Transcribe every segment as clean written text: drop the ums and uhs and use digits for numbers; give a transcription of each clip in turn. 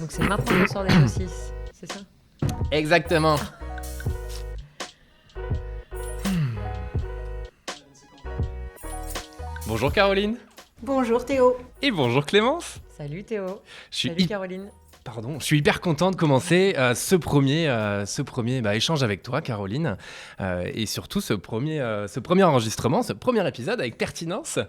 Donc c'est maintenant qu'on sort des saucisses, c'est ça? Exactement. Bonjour Caroline. Bonjour Théo. Et bonjour Clémence. Salut Théo. Je Salut Caroline. Je suis hyper content de commencer ce premier échange avec toi, Caroline, et surtout ce premier enregistrement, ce premier épisode avec pertinence.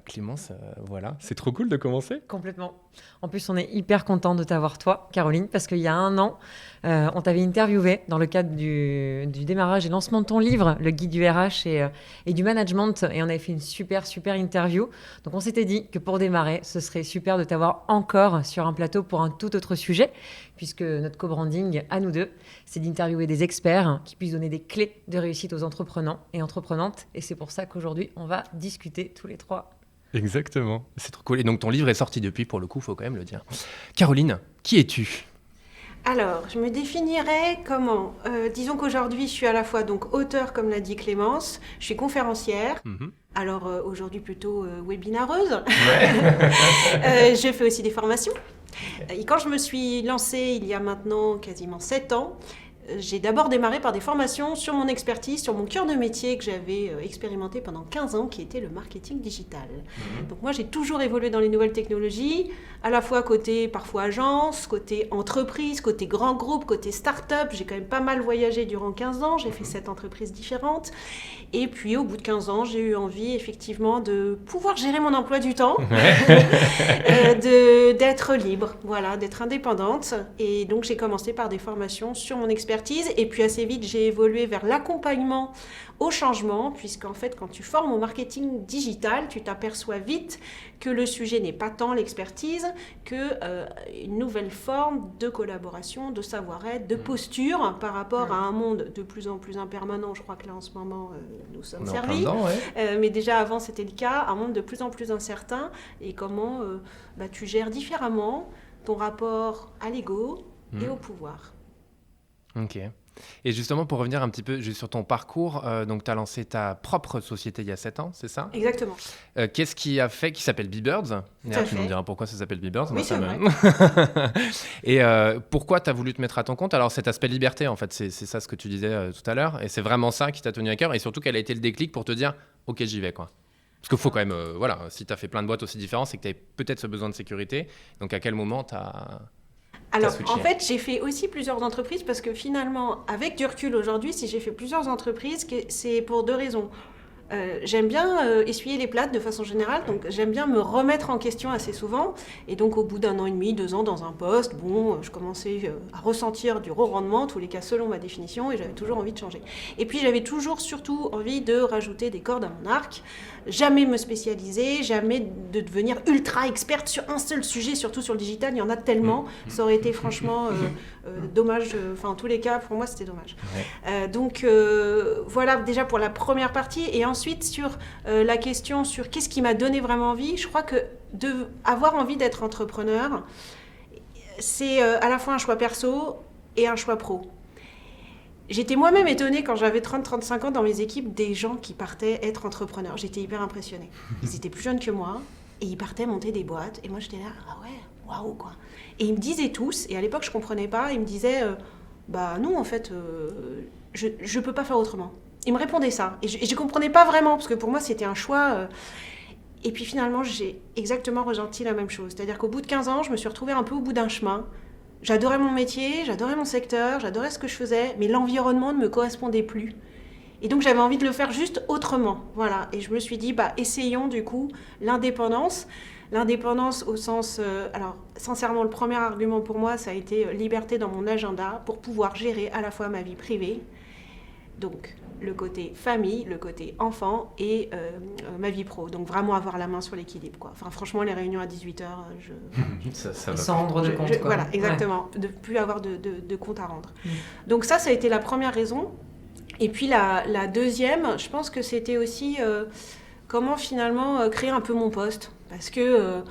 Clémence, voilà, c'est trop cool de commencer. Complètement. En plus, on est hyper content de t'avoir toi, Caroline, parce qu'il y a 1 an, on t'avait interviewé dans le cadre du démarrage et lancement de ton livre, le guide du RH et du management, et on avait fait une super interview. Donc on s'était dit que pour démarrer, ce serait super de t'avoir encore sur un plateau pour un tout autre sujet, puisque notre co-branding à nous deux, c'est d'interviewer des experts qui puissent donner des clés de réussite aux entreprenants et entreprenantes. Et c'est pour ça qu'aujourd'hui, on va discuter tous les 3. Exactement, c'est trop cool. Et donc ton livre est sorti depuis, pour le coup, il faut quand même le dire. Caroline, qui es-tu ? Alors, je me définirais comment disons qu'aujourd'hui, je suis à la fois donc auteure, comme l'a dit Clémence, je suis conférencière. Alors aujourd'hui plutôt webinareuse. Ouais. Je fais aussi des formations. Et quand je me suis lancée il y a maintenant quasiment 7 ans, j'ai d'abord démarré par des formations sur mon expertise, sur mon cœur de métier que j'avais expérimenté pendant 15 ans, qui était le marketing digital. Donc moi, j'ai toujours évolué dans les nouvelles technologies, à la fois côté parfois agence, côté entreprise, côté grand groupe, côté start-up. J'ai quand même pas mal voyagé durant 15 ans, j'ai fait 7 entreprises différentes. Et puis au bout de 15 ans, j'ai eu envie effectivement de pouvoir gérer mon emploi du temps, d'être libre, voilà, d'être indépendante. Et donc j'ai commencé par des formations sur mon expertise. Et puis assez vite, j'ai évolué vers l'accompagnement au changement, puisqu'en fait, quand tu formes au marketing digital, tu t'aperçois vite que le sujet n'est pas tant l'expertise qu'une nouvelle forme de collaboration, de savoir-être, de posture par rapport à un monde de plus en plus impermanent. Je crois que là, en ce moment, nous sommes servis. Mais déjà avant, c'était le cas. Un monde de plus en plus incertain. Et comment tu gères différemment ton rapport à l'ego et au pouvoir. Ok. Et justement, pour revenir un petit peu juste sur ton parcours, donc tu as lancé ta propre société il y a 7 ans, c'est ça ? Exactement. Qu'est-ce qui a fait, qui s'appelle Be-Birds ? D'ailleurs, tu nous diras pourquoi ça s'appelle Be-Birds. Oui, c'est vrai. Et pourquoi tu as voulu te mettre à ton compte ? Alors, cet aspect liberté, en fait, c'est ça ce que tu disais tout à l'heure. Et c'est vraiment ça qui t'a tenu à cœur. Et surtout, quel a été le déclic pour te dire « Ok, j'y vais, quoi ». Parce qu'il faut quand même, si tu as fait plein de boîtes aussi différentes, c'est que tu avais peut-être ce besoin de sécurité. Donc, à quel moment tu as... Alors, en fait, j'ai fait aussi plusieurs entreprises parce que finalement, avec du recul aujourd'hui, si j'ai fait plusieurs entreprises, c'est pour 2 raisons. J'aime bien essuyer les plâtres de façon générale, donc j'aime bien me remettre en question assez souvent. Et donc, au bout d'1 an et demi, 2 ans dans un poste, je commençais à ressentir du re-rendement, en tous les cas selon ma définition, et j'avais toujours envie de changer. Et puis, j'avais toujours surtout envie de rajouter des cordes à mon arc. Jamais me spécialiser, jamais de devenir ultra experte sur un seul sujet, surtout sur le digital, il y en a tellement. Ça aurait été franchement dommage, en tous les cas, pour moi, c'était dommage. Ouais. Voilà déjà pour la première partie. Et ensuite, sur la question sur qu'est-ce qui m'a donné vraiment envie, je crois que avoir envie d'être entrepreneur, c'est à la fois un choix perso et un choix pro. J'étais moi-même étonnée quand j'avais 30-35 ans dans mes équipes des gens qui partaient être entrepreneurs. J'étais hyper impressionnée. Ils étaient plus jeunes que moi et ils partaient monter des boîtes. Et moi, j'étais là, ah ouais, waouh, quoi. Et ils me disaient tous, et à l'époque, je comprenais pas, ils me disaient, non, en fait, je peux pas faire autrement. Ils me répondaient ça. Et je comprenais pas vraiment, parce que pour moi, c'était un choix... Et puis finalement, j'ai exactement ressenti la même chose. C'est-à-dire qu'au bout de 15 ans, je me suis retrouvée un peu au bout d'un chemin. J'adorais mon métier, j'adorais mon secteur, j'adorais ce que je faisais, mais l'environnement ne me correspondait plus. Et donc j'avais envie de le faire juste autrement. Voilà. Et je me suis dit, essayons du coup l'indépendance. L'indépendance au sens... alors, sincèrement, le premier argument pour moi, ça a été liberté dans mon agenda pour pouvoir gérer à la fois ma vie privée, donc le côté famille, le côté enfant et ma vie pro. Donc vraiment avoir la main sur l'équilibre, quoi. Enfin, franchement, les réunions à 18h, ça va sans rendre de compte, quoi. Voilà, exactement. Ouais. De plus avoir de compte à rendre. Donc ça a été la première raison. Et puis la deuxième, je pense que c'était aussi comment finalement créer un peu mon poste. Parce que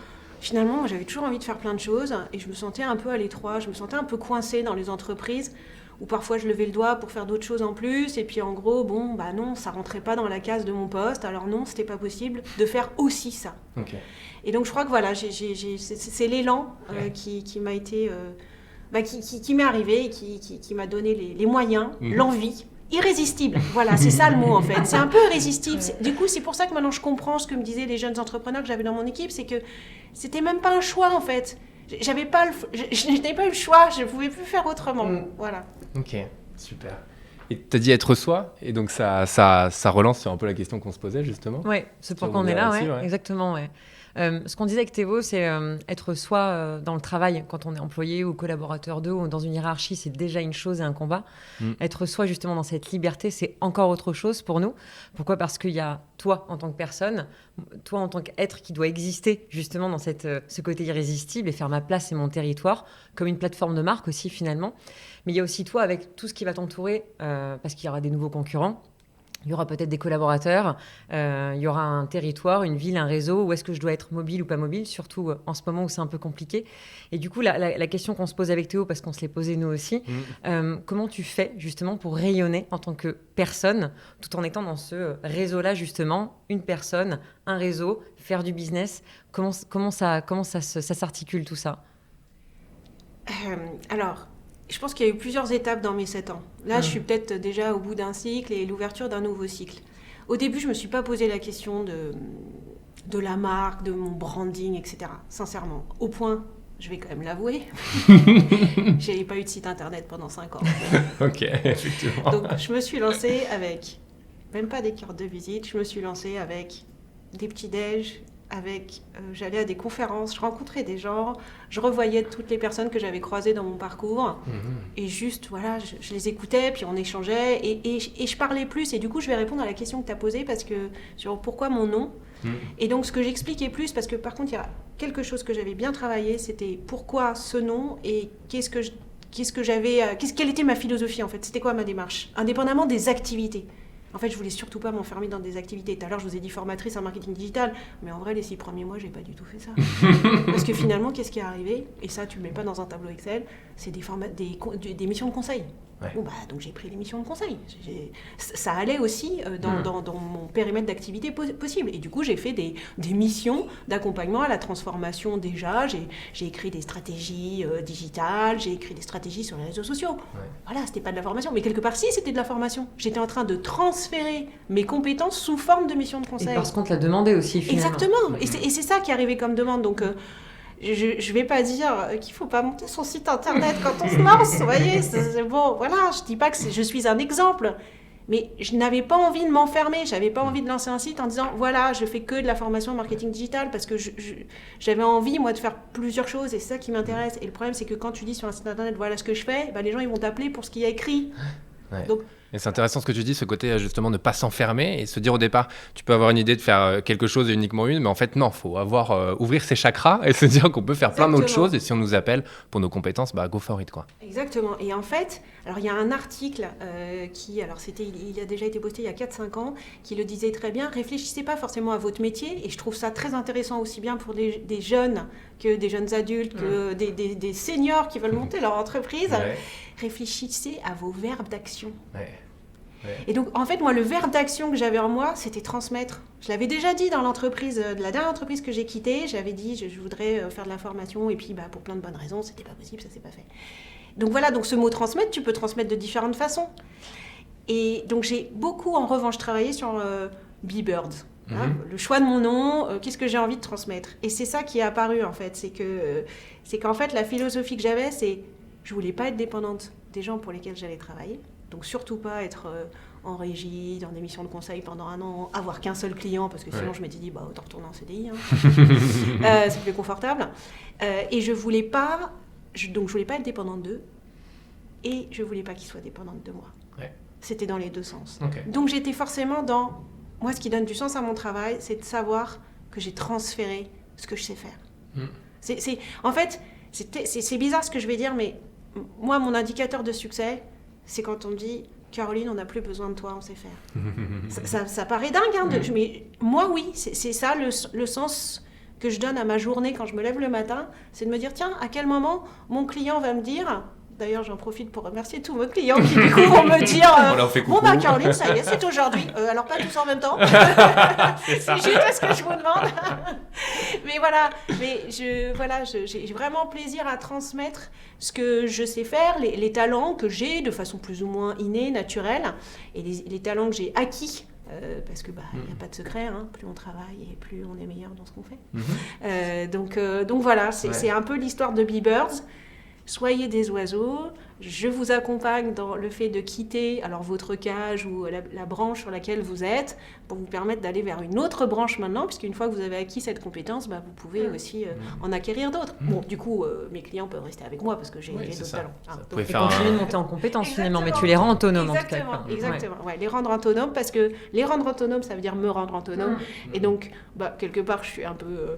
finalement, moi, j'avais toujours envie de faire plein de choses et je me sentais un peu à l'étroit, je me sentais un peu coincée dans les entreprises où parfois je levais le doigt pour faire d'autres choses en plus, et puis en gros, bon, bah non, ça rentrait pas dans la case de mon poste, alors non, c'était pas possible de faire aussi ça. Okay. Et donc je crois que voilà, c'est l'élan qui m'a été, qui m'est arrivé, et qui m'a donné les moyens, l'envie. Irrésistible, voilà, c'est ça le mot en fait. C'est un peu irrésistible. Du coup, c'est pour ça que maintenant je comprends ce que me disaient les jeunes entrepreneurs que j'avais dans mon équipe, c'est que c'était même pas un choix en fait. Je n'avais pas eu le choix, je ne pouvais plus faire autrement. Voilà. Ok, super. Et tu as dit être soi, et donc ça relance sur un peu la question qu'on se posait justement. Oui, c'est pourquoi on est là, exactement. Ouais. Ce qu'on disait avec Théo, c'est être soi dans le travail, quand on est employé ou collaborateur d'eux ou dans une hiérarchie, c'est déjà une chose et un combat. Être soi justement dans cette liberté, c'est encore autre chose pour nous. Pourquoi ? Parce qu'il y a toi en tant que personne, toi en tant qu'être qui doit exister justement dans ce côté irrésistible et faire ma place et mon territoire, comme une plateforme de marque aussi finalement. Mais il y a aussi toi avec tout ce qui va t'entourer, parce qu'il y aura des nouveaux concurrents. Il y aura peut-être des collaborateurs, il y aura un territoire, une ville, un réseau. Où est-ce que je dois être mobile ou pas mobile, surtout en ce moment où c'est un peu compliqué. Et du coup, la question qu'on se pose avec Théo, parce qu'on se l'est posée nous aussi, comment tu fais justement pour rayonner en tant que personne, tout en étant dans ce réseau-là justement, une personne, un réseau, faire du business. Comment ça s'articule tout ça ? Alors... Je pense qu'il y a eu plusieurs étapes dans mes 7 ans. Là, je suis peut-être déjà au bout d'un cycle et l'ouverture d'un nouveau cycle. Au début, je ne me suis pas posé la question de la marque, de mon branding, etc. Sincèrement. Au point, je vais quand même l'avouer, je n'avais pas eu de site internet pendant 5 ans. Ok, effectivement. Donc, je me suis lancée avec, même pas des cartes de visite, je me suis lancée avec des petits-déj, j'allais à des conférences, je rencontrais des gens, je revoyais toutes les personnes que j'avais croisées dans mon parcours, et juste, voilà, je les écoutais, puis on échangeait, et je parlais plus, et du coup, je vais répondre à la question que tu as posée, parce que, sur pourquoi mon nom, et donc, ce que j'expliquais plus, parce que par contre, il y a quelque chose que j'avais bien travaillé, c'était pourquoi ce nom, et quelle était ma philosophie, en fait, c'était quoi ma démarche, indépendamment des activités. En fait, je voulais surtout pas m'enfermer dans des activités. Tout à l'heure, je vous ai dit formatrice en marketing digital, mais en vrai, les 6 premiers mois, j'ai pas du tout fait ça. Parce que finalement, qu'est-ce qui est arrivé ? Et ça, tu le mets pas dans un tableau Excel, c'est des missions de conseil. Ouais. Bon, donc j'ai pris les missions de conseil. Ça allait aussi dans mon périmètre d'activité possible. Et du coup, j'ai fait des missions d'accompagnement à la transformation déjà. J'ai écrit des stratégies digitales, j'ai écrit des stratégies sur les réseaux sociaux. Ouais. Voilà, c'était pas de la formation. Mais quelque part, si, c'était de la formation. J'étais en train de transférer mes compétences sous forme de missions de conseil. Et parce qu'on te l'a demandé aussi, finalement. Exactement. Et c'est ça qui est arrivé comme demande. Donc... je vais pas dire qu'il faut pas monter son site internet quand on se lance, vous voyez, c'est bon, voilà, je dis pas que je suis un exemple, mais je n'avais pas envie de m'enfermer, j'avais pas envie de lancer un site en disant, voilà, je fais que de la formation en marketing digital, parce que j'avais envie, moi, de faire plusieurs choses, et c'est ça qui m'intéresse. Et le problème, c'est que quand tu dis sur un site internet, voilà ce que je fais, les gens, ils vont t'appeler pour ce qu'il y a écrit. Ouais. Donc, et c'est intéressant ce que tu dis, ce côté justement ne pas s'enfermer et se dire au départ, tu peux avoir une idée de faire quelque chose et uniquement une, mais en fait non, il faut ouvrir ses chakras et se dire qu'on peut faire plein d'autres choses, et si on nous appelle pour nos compétences, go for it, quoi. Exactement. Et en fait, alors il y a un article il a déjà été posté il y a 4-5 ans, qui le disait très bien, réfléchissez pas forcément à votre métier, et je trouve ça très intéressant aussi bien pour des jeunes que des jeunes adultes, que des seniors qui veulent monter leur entreprise. Ouais. Réfléchissez à vos verbes d'action. Ouais. Ouais. Et donc, en fait, moi, le verbe d'action que j'avais en moi, c'était transmettre. Je l'avais déjà dit dans l'entreprise, de la dernière entreprise que j'ai quittée. J'avais dit, je voudrais faire de la formation, et puis pour plein de bonnes raisons, c'était pas possible, ça s'est pas fait. Donc voilà, donc ce mot transmettre, tu peux transmettre de différentes façons. Et donc, j'ai beaucoup, en revanche, travaillé sur Be Bird. Hein, le choix de mon nom, qu'est-ce que j'ai envie de transmettre. Et c'est ça qui est apparu, en fait. C'est qu'en fait, la philosophie que j'avais, c'est je voulais pas être dépendante des gens pour lesquels j'allais travailler. Donc surtout pas être en régie, dans des missions de conseil pendant 1 an, avoir qu'un seul client, parce que sinon je m'étais dit, autant retourner en CDI. Hein. C'est plus confortable. Et je voulais pas être dépendante d'eux, et je voulais pas qu'ils soient dépendantes de moi. Ouais. C'était dans les deux sens. Okay. Donc j'étais forcément dans... Moi, ce qui donne du sens à mon travail, c'est de savoir que j'ai transféré ce que je sais faire. En fait, c'est bizarre ce que je vais dire, mais moi, mon indicateur de succès, c'est quand on me dit « Caroline, on n'a plus besoin de toi, on sait faire ». Ça paraît dingue, hein, mais moi, oui, c'est ça le sens que je donne à ma journée quand je me lève le matin, c'est de me dire « Tiens, à quel moment mon client va me dire D'ailleurs, j'en profite pour remercier tous mes clients qui, du coup, vont me dire bon, Caroline, ça y est, c'est aujourd'hui. Alors, pas tous en même temps. C'est juste ce que je vous demande. Mais voilà, j'ai vraiment plaisir à transmettre ce que je sais faire, les talents que j'ai de façon plus ou moins innée, naturelle, et les talents que j'ai acquis. Parce que il n'y a pas de secret, hein. Plus on travaille et plus on est meilleur dans ce qu'on fait. Donc voilà, c'est un peu l'histoire de Bee-Birds. Soyez des oiseaux, je vous accompagne dans le fait de quitter votre cage ou la branche sur laquelle vous êtes pour vous permettre d'aller vers une autre branche maintenant, puisqu'une fois que vous avez acquis cette compétence, vous pouvez aussi en acquérir d'autres. Bon, du coup, mes clients peuvent rester avec moi parce que j'ai d'autres talents. Donc, continuer de monter en compétences finalement, mais tu les rends autonomes en tout cas. Exactement, les rendre autonomes, parce que les rendre autonomes, ça veut dire me rendre autonome. Et donc, quelque part, je suis un peu...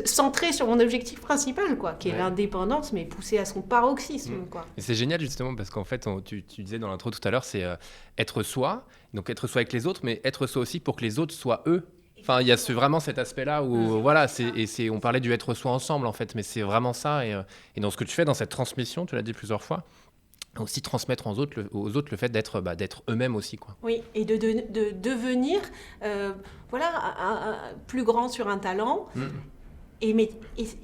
centré sur mon objectif principal, qui est l'indépendance, mais poussé à son paroxysme. Et c'est génial justement parce qu'en fait, tu disais dans l'intro tout à l'heure, c'est être soi, donc être soi avec les autres, mais être soi aussi pour que les autres soient eux. Enfin, il y a vraiment cet aspect-là où, on parlait du être soi ensemble en fait, mais c'est vraiment ça. Et dans ce que tu fais, dans cette transmission, tu l'as dit plusieurs fois, aussi transmettre aux autres le fait d'être eux-mêmes aussi, quoi. Oui, et de devenir plus grand sur un talent. Et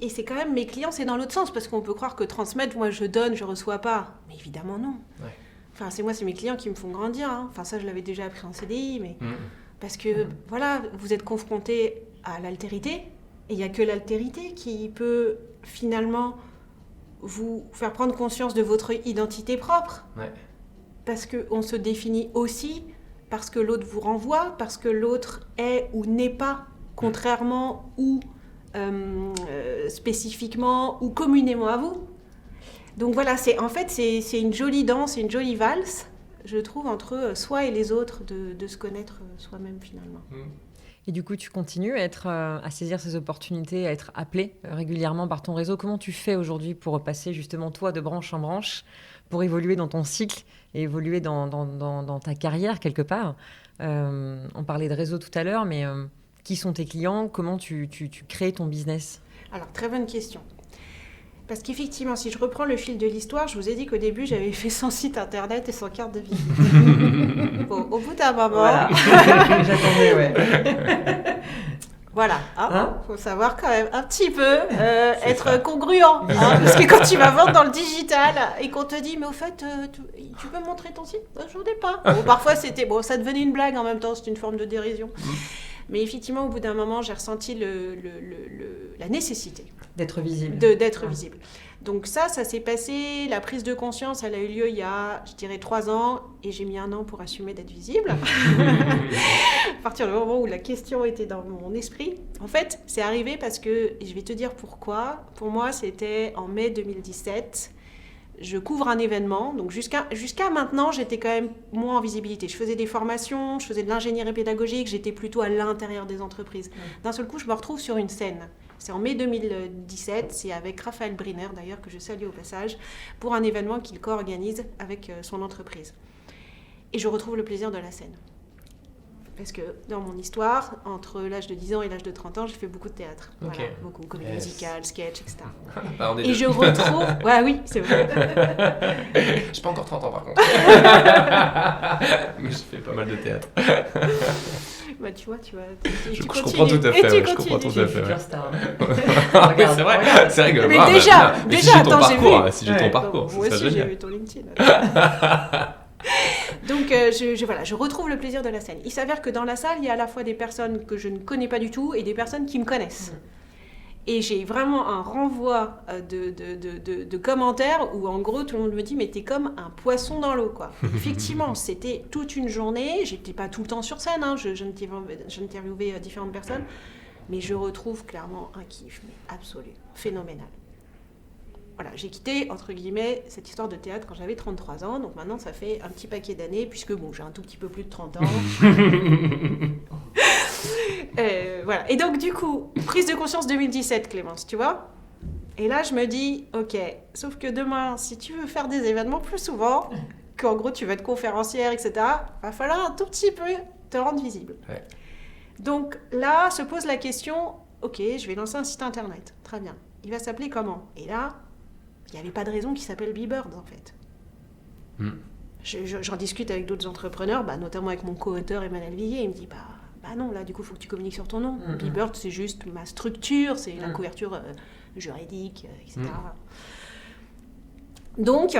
c'est quand même mes clients, c'est dans l'autre sens, parce qu'on peut croire que transmettre, moi je donne, je reçois pas. Mais évidemment non. Enfin, c'est mes clients qui me font grandir. Hein. Enfin, ça je l'avais déjà appris en CDI, mais parce que vous êtes confrontés à l'altérité, et il n'y a que l'altérité qui peut finalement vous faire prendre conscience de votre identité propre. Parce qu'on se définit aussi parce que l'autre vous renvoie, parce que l'autre est ou n'est pas, contrairement ou spécifiquement ou communément à vous. Donc voilà, c'est une jolie danse, une jolie valse, je trouve, entre soi et les autres, de se connaître soi-même finalement. Et du coup, tu continues à saisir ces opportunités, à être appelé régulièrement par ton réseau. Comment tu fais aujourd'hui pour passer justement toi de branche en branche, pour évoluer dans ton cycle et évoluer dans ta carrière quelque part? On parlait de réseau tout à l'heure, mais qui sont tes clients? Comment tu crées ton business? Alors, très bonne question. Parce qu'effectivement, si je reprends le fil de l'histoire, je vous ai dit qu'au début, j'avais fait 100 sites internet et 100 cartes de visite. Bon, au bout d'un moment... Voilà. J'attendais, Voilà, faut savoir quand même un petit peu être congruent. Parce que quand tu vas vendre dans le digital et qu'on te dit, mais au fait, tu peux me montrer ton site? J'en ai pas. Bon, parfois, ça devenait une blague en même temps, c'est une forme de dérision. Mais effectivement, au bout d'un moment, j'ai ressenti la nécessité d'être visible. D'être visible. Donc ça s'est passé, la prise de conscience, elle a eu lieu il y a, je dirais, 3 ans, et j'ai mis 1 an pour assumer d'être visible. À partir du moment où la question était dans mon esprit. En fait, c'est arrivé parce que, et je vais te dire pourquoi, pour moi, c'était en mai 2017. Je couvre un événement, donc jusqu'à maintenant, j'étais quand même moins en visibilité. Je faisais des formations, je faisais de l'ingénierie pédagogique, j'étais plutôt à l'intérieur des entreprises. D'un seul coup, je me retrouve sur une scène. C'est en mai 2017, c'est avec Raphaël Briner, d'ailleurs, que je salue au passage, pour un événement qu'il co-organise avec son entreprise. Et je retrouve le plaisir de la scène. Parce que dans mon histoire, entre l'âge de 10 ans et l'âge de 30 ans, j'ai fait beaucoup de théâtre. Okay. Voilà, beaucoup, comédie musicale, sketch, etc. Et je retrouve... oui, c'est vrai. Je n'ai pas encore 30 ans, par contre. Mais je fais pas mal de théâtre. Tu vois, tu comprends tout à fait. Je comprends tout à fait. C'est vrai, c'est rigolo. Mais déjà, attends, j'ai vu. Si j'ai ton parcours, moi aussi, j'ai vu ton LinkedIn. Donc, je retrouve le plaisir de la scène. Il s'avère que dans la salle, il y a à la fois des personnes que je ne connais pas du tout et des personnes qui me connaissent. Et j'ai vraiment un renvoi de commentaires où, en gros, tout le monde me dit « mais t'es comme un poisson dans l'eau ». Effectivement, c'était toute une journée. J'étais pas tout le temps sur scène. J'interviewais différentes personnes. Mais je retrouve clairement un kiff, mais absolu, phénoménal. Voilà, j'ai quitté, entre guillemets, cette histoire de théâtre quand j'avais 33 ans. Donc maintenant, ça fait un petit paquet d'années, puisque j'ai un tout petit peu plus de 30 ans. Voilà. Et donc, du coup, prise de conscience 2017, Clémence, tu vois. Et là, je me dis, ok, sauf que demain, si tu veux faire des événements plus souvent, qu'en gros, tu vas être conférencière, etc., va falloir un tout petit peu te rendre visible. Ouais. Donc là, se pose la question, ok, je vais lancer un site internet. Très bien. Il va s'appeler comment? Et là, Il n'y avait pas de raison qu'il s'appelle Bee-Bird, en fait. J'en discute avec d'autres entrepreneurs, notamment avec mon co-auteur Emmanuel Villiers. Il me dit, non, là, du coup, il faut que tu communiques sur ton nom. Bee-Bird, c'est juste ma structure, c'est la couverture juridique, etc. Donc,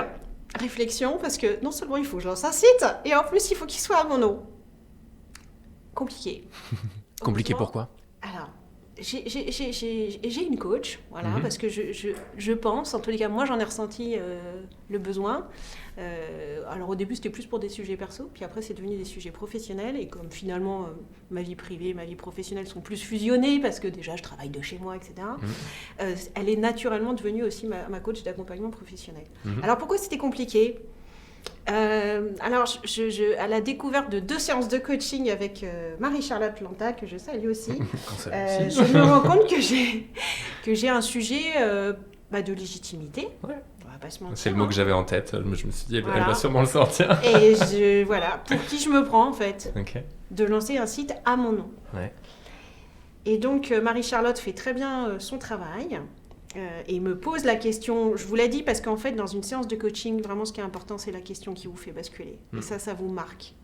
réflexion, parce que non seulement il faut que je lance un site, et en plus, il faut qu'il soit à mon nom. Compliqué. Compliqué pourquoi ? Alors, j'ai une coach, voilà, parce que je pense, en tous les cas, moi j'en ai ressenti le besoin. Alors au début c'était plus pour des sujets perso, puis après c'est devenu des sujets professionnels, et comme finalement ma vie privée et ma vie professionnelle sont plus fusionnées, parce que déjà je travaille de chez moi, etc., elle est naturellement devenue aussi ma coach d'accompagnement professionnel. Alors pourquoi c'était compliqué ? Alors, à la découverte de 2 séances de coaching avec Marie-Charlotte Planta, que je salue aussi, je me rends compte que j'ai un sujet de légitimité. Ouais. On va pas se mentir, c'est le mot que j'avais en tête. Je me suis dit, elle va sûrement le sortir. Et voilà, pour qui je me prends en fait, de lancer un site à mon nom. Ouais. Et donc, Marie-Charlotte fait très bien son travail. Et me pose la question, je vous l'ai dit, parce qu'en fait, dans une séance de coaching, vraiment ce qui est important, c'est la question qui vous fait basculer. Et ça vous marque.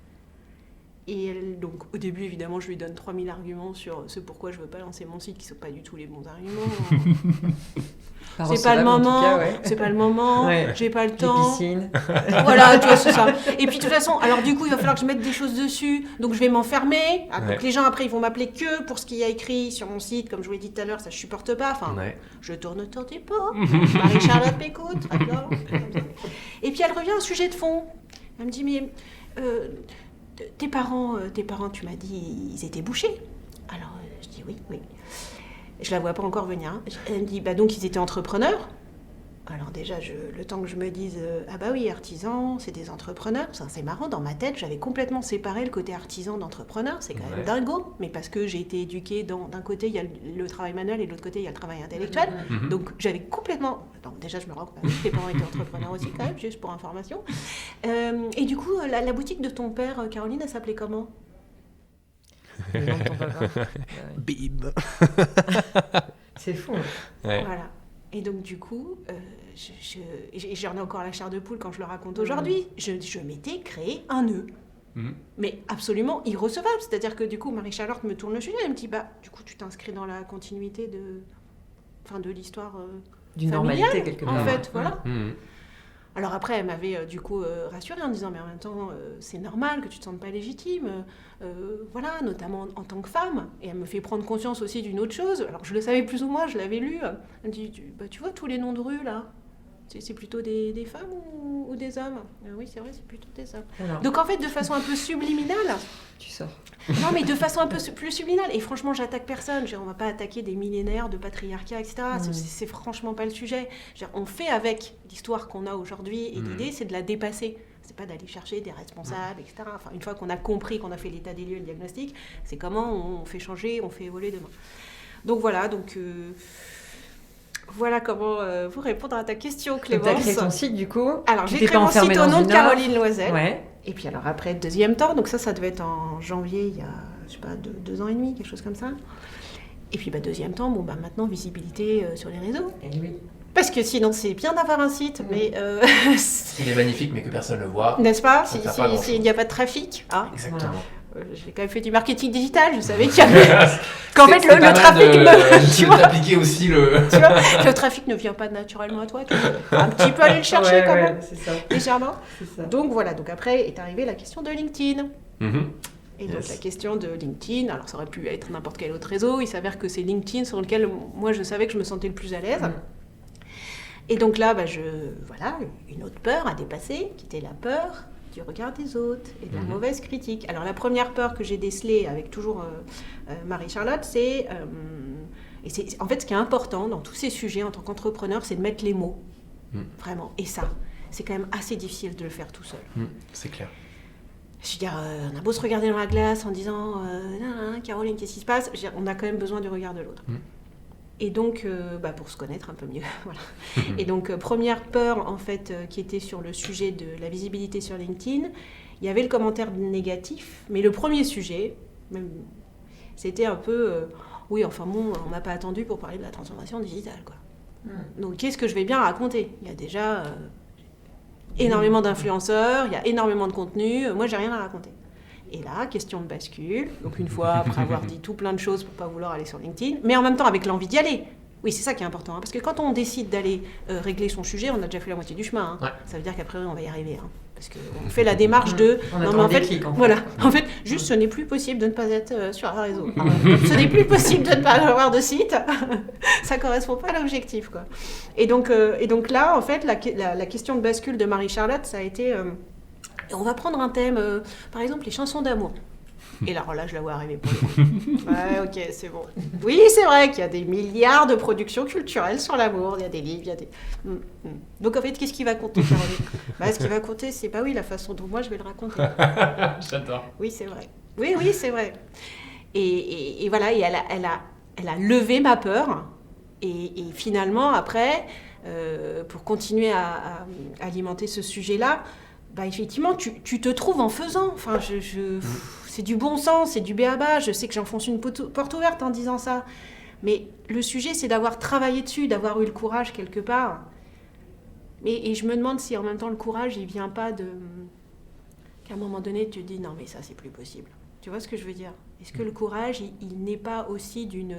Et donc, au début, évidemment, je lui donne 3000 arguments sur ce pourquoi je ne veux pas lancer mon site, qui ne sont pas du tout les bons arguments. C'est pas le moment, c'est pas le moment, j'ai pas le temps. Les piscines. Voilà, tu vois, c'est ça. Et puis de toute façon, alors du coup, il va falloir que je mette des choses dessus, donc je vais m'enfermer. Donc les gens après, ils vont m'appeler que pour ce qu'il y a écrit sur mon site, comme je vous l'ai dit tout à l'heure, ça je supporte pas. Enfin, je tourne autour du pot. Marie-Charlotte m'écoute, d'accord. Et puis elle revient à un sujet de fond. Elle me dit, mais tes parents, tu m'as dit, ils étaient bouchers. Alors je dis oui. Je la vois pas encore venir. Elle me dit, donc ils étaient entrepreneurs. Alors déjà, le temps que je me dise, artisans, c'est des entrepreneurs. Ça, c'est marrant, dans ma tête, j'avais complètement séparé le côté artisan d'entrepreneur. C'est quand même dingo, mais parce que j'ai été éduquée d'un côté, il y a le travail manuel et de l'autre côté, il y a le travail intellectuel. Donc j'avais complètement... déjà, je me rends compte que tes parents étaient entrepreneurs aussi quand même, juste pour information. Et du coup, la boutique de ton père, Caroline, elle s'appelait comment ? Le nom de ton papa. Bib. C'est fou. Voilà. Et donc du coup, j'en ai encore la chair de poule quand je le raconte aujourd'hui. Je m'étais créé un nœud. Mais absolument irrecevable. C'est-à-dire que du coup, Marie-Charlotte me tourne le sujet. Elle me dit, du coup, tu t'inscris dans la continuité de l'histoire d'une familiale, normalité quelque part. En fait, voilà. Alors après, elle m'avait du coup rassurée en disant, mais en même temps, c'est normal que tu ne te sentes pas légitime, voilà, notamment en tant que femme. Et elle me fait prendre conscience aussi d'une autre chose. Alors je le savais plus ou moins, je l'avais lu. Elle me dit, tu vois tous les noms de rues là, c'est plutôt des femmes ou des hommes ? Oui, c'est vrai, c'est plutôt des hommes. Alors. Donc en fait, de façon un peu subliminale... Tu sors. Non, mais de façon un peu plus subliminale. Et franchement, j'attaque personne. On ne va pas attaquer des millénaires de patriarcat, etc. C'est franchement pas le sujet. On fait avec l'histoire qu'on a aujourd'hui. Et l'idée, c'est de la dépasser. C'est pas d'aller chercher des responsables, etc. Enfin, une fois qu'on a compris, qu'on a fait l'état des lieux et le diagnostic, c'est comment on fait changer, on fait évoluer demain. Donc voilà, voilà comment vous répondre à ta question, Clémence. Tu as créé ton site, du coup. Alors, j'ai créé mon site au nom de Caroline Loisel. Ouais. Et puis alors après, deuxième temps, donc ça devait être en janvier, il y a, je sais pas, 2 ans et demi, quelque chose comme ça. Et puis deuxième temps, maintenant, visibilité sur les réseaux. Et oui. Parce que sinon, c'est bien d'avoir un site, mais... Il est magnifique, mais que personne ne le voit. N'est-ce pas ? S'il n'y a pas de trafic. Exactement. J'ai quand même fait du marketing digital, je savais qu'en fait le trafic tu vois appliquer aussi tu vois, le trafic ne vient pas naturellement à toi, tu peux un petit peu aller le chercher quand même, c'est ça. Légèrement. C'est ça. Donc voilà, après est arrivée la question de LinkedIn. Et donc la question de LinkedIn, alors ça aurait pu être n'importe quel autre réseau, il s'avère que c'est LinkedIn sur lequel moi je savais que je me sentais le plus à l'aise. Et donc là, voilà, une autre peur à dépasser, qui était la peur du regard des autres et de la mauvaise critique. Alors la première peur que j'ai décelée avec toujours Marie-Charlotte, c'est en fait ce qui est important dans tous ces sujets en tant qu'entrepreneur, c'est de mettre les mots, vraiment. Et ça, c'est quand même assez difficile de le faire tout seul. C'est clair. Je veux dire, on a beau se regarder dans la glace en disant Caroline, qu'est-ce qui se passe ? On a quand même besoin du regard de l'autre. Et donc, pour se connaître un peu mieux, voilà. Et donc, première peur, en fait, qui était sur le sujet de la visibilité sur LinkedIn, il y avait le commentaire négatif, mais le premier sujet, c'était un peu, on m'a pas attendu pour parler de la transformation digitale, quoi. Donc, qu'est-ce que je vais bien raconter ? Il y a déjà énormément d'influenceurs, il y a énormément de contenu. Moi, j'ai rien à raconter. Et là, question de bascule. Donc, une fois après avoir dit tout plein de choses pour pas vouloir aller sur LinkedIn, mais en même temps avec l'envie d'y aller. Oui, c'est ça qui est important. Parce que quand on décide d'aller régler son sujet, on a déjà fait la moitié du chemin. Ouais. Ça veut dire qu'après, on va y arriver. Parce qu'on fait la démarche de... Non, mais en fait, voilà. En fait, juste, ce n'est plus possible de ne pas être sur un réseau. Ce n'est plus possible de ne pas avoir de site. Ça ne correspond pas à l'objectif, quoi. Et donc là, en fait, la question de bascule de Marie-Charlotte, ça a été... on va prendre un thème, par exemple, les chansons d'amour. Et là, je la vois arriver pour le coup. Ouais, ok, c'est bon. Oui, c'est vrai qu'il y a des milliards de productions culturelles sur l'amour. Il y a des livres, il y a des... Donc, en fait, qu'est-ce qui va compter, Caroline ? Ce qui va compter, c'est la façon dont moi, je vais le raconter. J'adore. Oui, c'est vrai. Oui, c'est vrai. Et voilà, et elle a levé ma peur. Et finalement, après, pour continuer à alimenter ce sujet-là, effectivement, tu te trouves en faisant. Enfin, c'est du bon sens, c'est du b.a.-ba. Je sais que j'enfonce une porte ouverte en disant ça. Mais le sujet, c'est d'avoir travaillé dessus, d'avoir eu le courage quelque part. Et je me demande si en même temps, le courage, il vient pas qu'à un moment donné, tu te dis non, mais ça, c'est plus possible. Tu vois ce que je veux dire ? Est-ce que le courage, il n'est pas aussi d'une